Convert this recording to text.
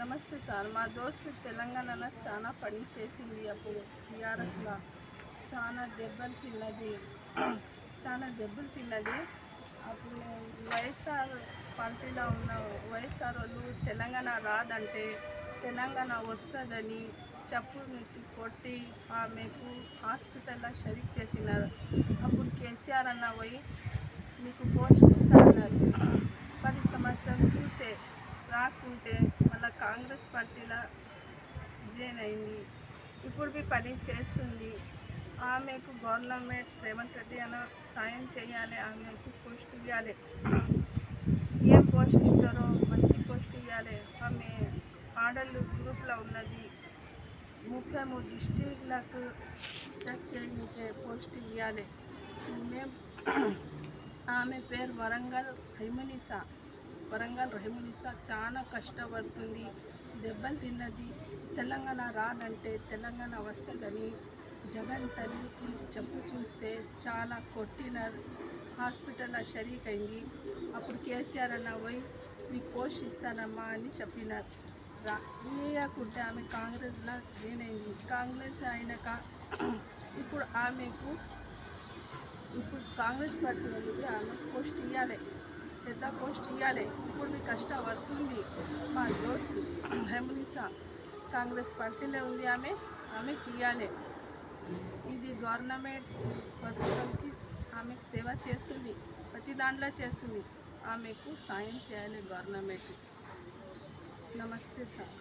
నమస్తే సార్. మా దోస్తు తెలంగాణలో చాలా పని చేసింది. అప్పుడు టీఆర్ఎస్లో చాలా దెబ్బలు తిన్నది. అప్పుడు వైఎస్ఆర్ పార్టీలో ఉన్న వైఎస్ఆర్ వాళ్ళు తెలంగాణ రాదంటే తెలంగాణ వస్తుందని చెప్పు నుంచి కొట్టి ఆమెకు హాస్పిటల్లో షరీక్ చేసినారు. అప్పుడు కేసీఆర్ అన్న పోయి మీకు పోస్ట్ ఇస్తారన్నారు. 10 సంవత్సరాలు చూసే రాకుంటే మళ్ళీ కాంగ్రెస్ పార్టీలో జాయిన్ అయింది. ఇప్పుడు పని చేస్తుంది. ఆమెకు గవర్నమెంట్ రేవంత్ రెడ్డి అన్న సాయం చేయాలి, ఆమెకు పోస్ట్ ఇవ్వాలి. ఏం పోస్ట్ ఇస్తారో మంచి పోస్ట్ ఇవ్వాలి. ఆమె ఆడళ్ళు గ్రూప్లో ఉన్నది. 33 డిస్ట్రిక్ట్లకు చెక్ చేయడానికి పోస్ట్ ఇవ్వాలి. ఆమె పేరు వరంగల్ రెహమునిసా చాలా కష్టపడుతుంది. దెబ్బలు తిన్నది. తెలంగాణ రాదంటే తెలంగాణ వస్తుందని జగన్ తల్లికి చెప్పు చూస్తే చాలా కొట్టినారు. హాస్పిటల్లో షరీక్ అయింది. అప్పుడు కేసీఆర్ అన్న పోయి మీకు పోస్ట్ ఇస్తానమ్మా అని చెప్పినారు. ఇవ్వకుంటే ఆమె కాంగ్రెస్లో జాయిన్ అయింది. కాంగ్రెస్ అయినాక ఇప్పుడు కాంగ్రెస్ పార్టీ వాళ్ళకి ఆమెకు పోస్ట్ ఇవ్వాలి, పెద్ద పోస్ట్ ఇవ్వాలి. ఇప్పుడు మీకు కష్టపడుతుంది. మా దోస్తు రెహమునిసా కాంగ్రెస్ పార్టీలో ఉంది. ఆమెకి ఇవ్వాలి. ఇది గవర్నమెంట్ వర్కులకి ఆమెకు సేవ చేస్తుంది, ప్రతి దాంట్లో చేస్తుంది. ఆమెకు సాయం చేయాలి గవర్నమెంట్. నమస్తే సార్.